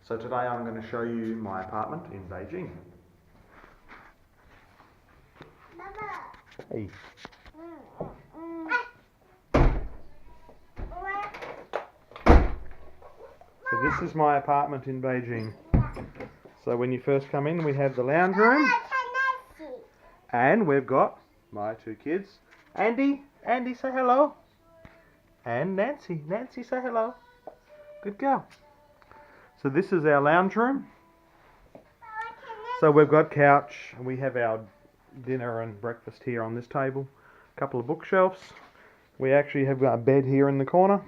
So today I'm going to show you my apartment in Beijing. Hey. So this is my apartment in Beijing. So when you first come in, we have the lounge room. And we've got my two kids. Andy, say hello. And Nancy, say hello. Good girl. So this is our lounge room. So we've got couch, we have our dinner and breakfast here on this table. A couple of bookshelves. We actually have got a bed here in the corner.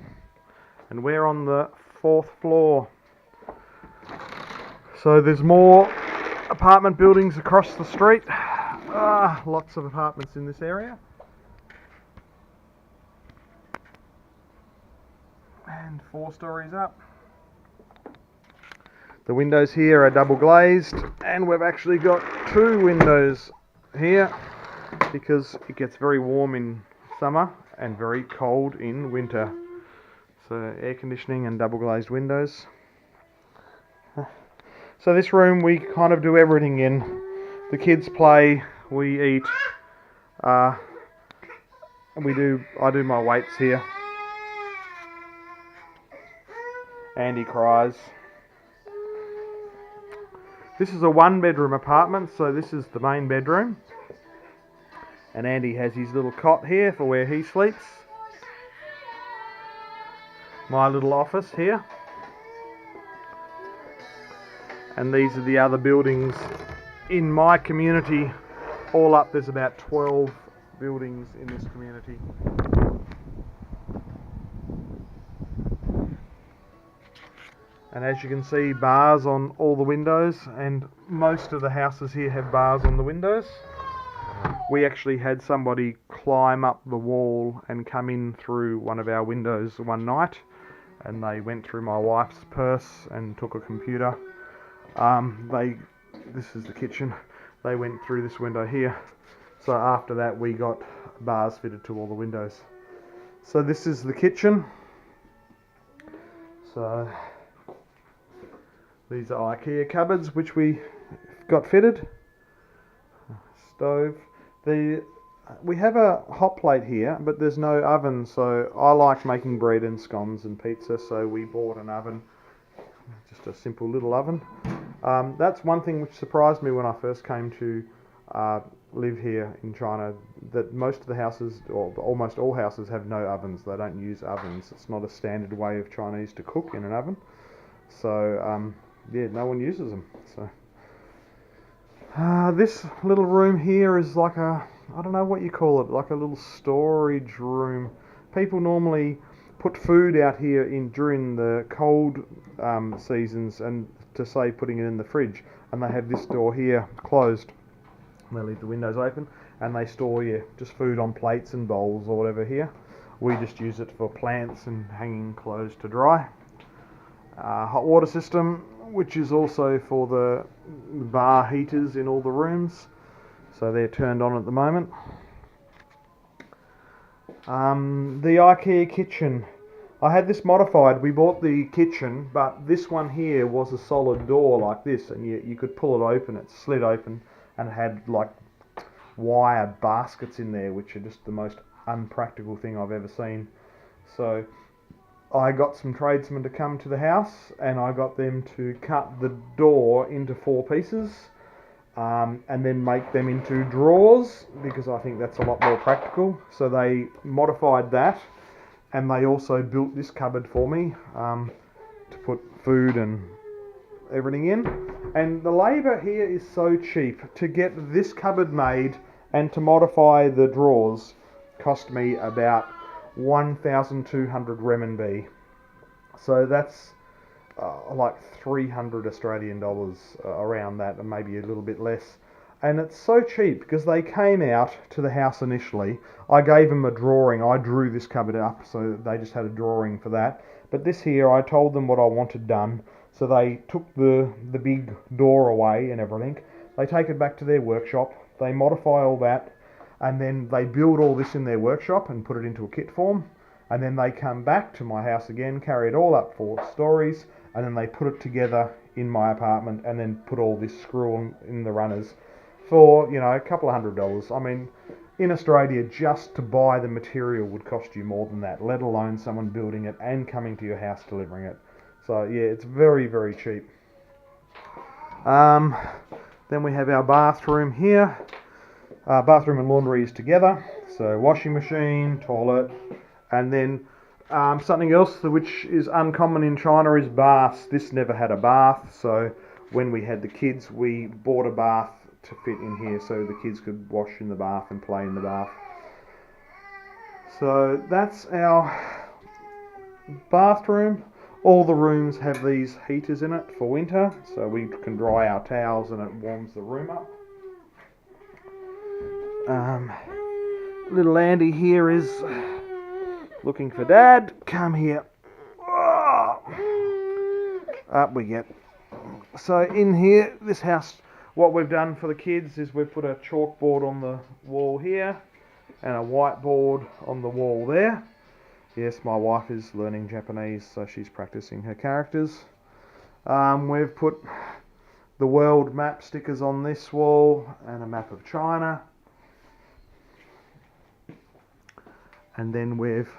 And we're on the 4th floor. So there's more apartment buildings across the street. Lots of apartments in this area. And 4 stories up. The windows here are double glazed, and we've actually got 2 windows here because it gets very warm in summer and very cold in winter. So air conditioning and double glazed windows. So this room we kind of do everything in. The kids play, we eat, I do my weights here. Andy cries. This is a 1-bedroom apartment, so this is the main bedroom. And Andy has his little cot here for where he sleeps. My little office here. And these are the other buildings in my community. All up, there's about 12 buildings in this community. And as you can see, bars on all the windows, and most of the houses here have bars on the windows. We actually had somebody climb up the wall and come in through one of our windows one night, and they went through my wife's purse and took a computer. This is the kitchen. They went through this window here. So after that we got bars fitted to all the windows. So this is the kitchen. So these are IKEA cupboards which we got fitted. Stove. We have a hot plate here, but there's no oven, so I like making bread and scones and pizza, so we bought an oven. Just a simple little oven. That's one thing which surprised me when I first came to live here in China, that most of the houses, or almost all houses, have no ovens. They don't use ovens. It's not a standard way of Chinese to cook in an oven. So yeah, no one uses them. So this little room here is like a, I don't know what you call it, like a little storage room. People normally put food out here during the cold seasons, and to say putting it in the fridge, and they have this door here closed. They leave the windows open and they store just food on plates and bowls or whatever here. We just use it for plants and hanging clothes to dry. Hot water system, which is also for the bar heaters in all the rooms, so they're turned on at the moment. The IKEA kitchen, I had this modified. We bought the kitchen, but this one here was a solid door like this, and you could pull it open. It slid open, and it had like wire baskets in there, which are just the most unpractical thing I've ever seen. So I got some tradesmen to come to the house, and I got them to cut the door into 4 pieces, and then make them into drawers, because I think that's a lot more practical. So they modified that, and they also built this cupboard for me to put food and everything in. And the labour here is so cheap. To get this cupboard made and to modify the drawers cost me about 1,200 renminbi. So that's like 300 Australian dollars, around that, and maybe a little bit less. And it's so cheap because they came out to the house initially. I gave them a drawing. I drew this cupboard up, so they just had a drawing for that. But this here, I told them what I wanted done. So they took the big door away and everything. They take it back to their workshop. They modify all that, and then they build all this in their workshop and put it into a kit form. And then they come back to my house again, carry it all up 4 stories, and then they put it together in my apartment and then put all this screw in the runners for, you know, a couple of $100. I mean, in Australia, just to buy the material would cost you more than that, let alone someone building it and coming to your house delivering it. So yeah, it's very, very cheap. Then we have our bathroom here. Bathroom and laundry is together. So washing machine, toilet, and then something else which is uncommon in China is baths. This never had a bath, so when we had the kids, we bought a bath to fit in here so the kids could wash in the bath and play in the bath. So that's our bathroom. All the rooms have these heaters in it for winter, so we can dry our towels and it warms the room up. Little Andy here is looking for Dad. Come here. Up we get. So in here, this house, what we've done for the kids is we've put a chalkboard on the wall here and a whiteboard on the wall there. Yes, my wife is learning Japanese, so she's practicing her characters. We've put the world map stickers on this wall and a map of China. And then we've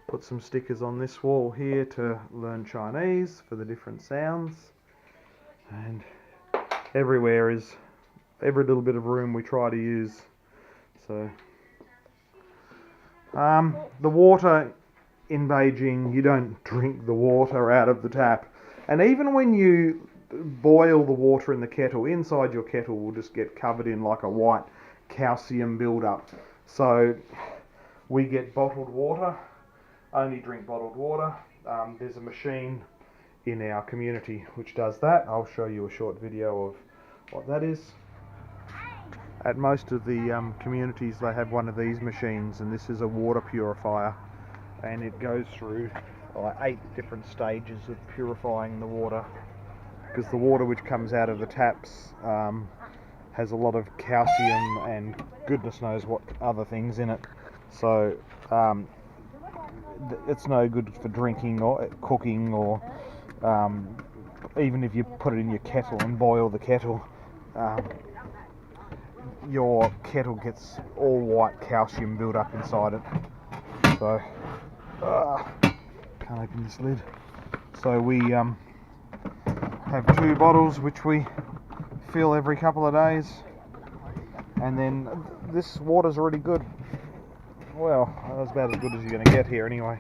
put some stickers on this wall here to learn Chinese for the different sounds. And everywhere is, every little bit of room we try to use. So the water in Beijing, you don't drink the water out of the tap. And even when you boil the water in the kettle, inside your kettle will just get covered in like a white calcium buildup. So we get bottled water, only drink bottled water. There's a machine in our community which does that. I'll show you a short video of what that is. At most of the communities they have one of these machines, and this is a water purifier, and it goes through like 8 different stages of purifying the water, because the water which comes out of the taps has a lot of calcium and goodness knows what other things in it. So it's no good for drinking or cooking, or even if you put it in your kettle and boil the kettle, your kettle gets all white calcium built up inside it. So can't open this lid. So we have 2 bottles which we fill every couple of days, and then this water's really good. Well, that's about as good as you're going to get here anyway.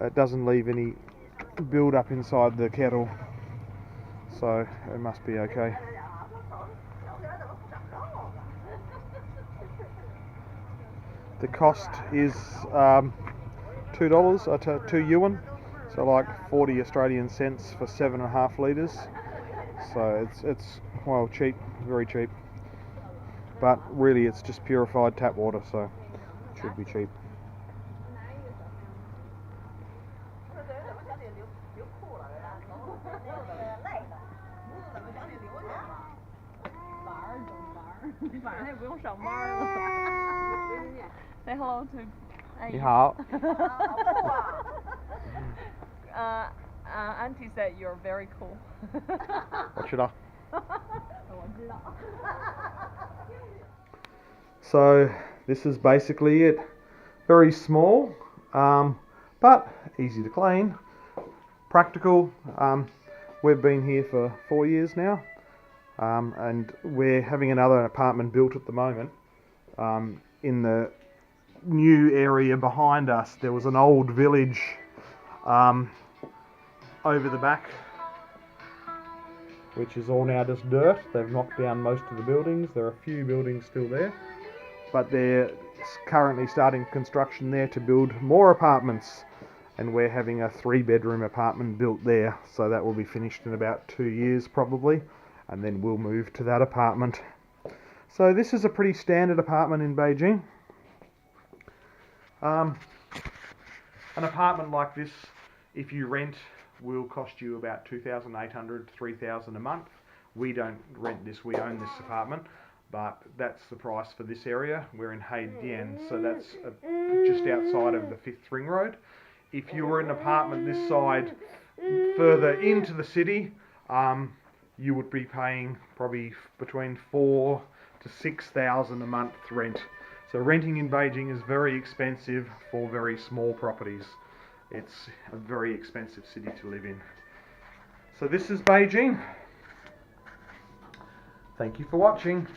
It doesn't leave any build up inside the kettle, so it must be okay. The cost is $2, 2 yuan, so like 40 Australian cents for 7.5 litres. So it's well, cheap, very cheap. But really it's just purified tap water, so it should be cheap. Say hello to 你好。 Auntie said you're very cool. 我知道。 So this is basically it. Very small, but easy to clean. Practical. We've been here for 4 years now, and we're having another apartment built at the moment. In the new area behind us, there was an old village over the back, which is all now just dirt. They've knocked down most of the buildings. There are a few buildings still there, but they're currently starting construction there to build more apartments, and we're having a 3-bedroom apartment built there, so that will be finished in about 2 years probably, and then we'll move to that apartment. So this is a pretty standard apartment in Beijing. An apartment like this, if you rent, will cost you about 2,800, 3,000 a month. We don't rent this, we own this apartment, but that's the price for this area. We're in Haidian, so that's just outside of the 5th Ring Road. If you were in an apartment this side, further into the city, you would be paying probably between 4 to 6,000 a month rent. So renting in Beijing is very expensive for very small properties. It's a very expensive city to live in. So this is Beijing. Thank you for watching.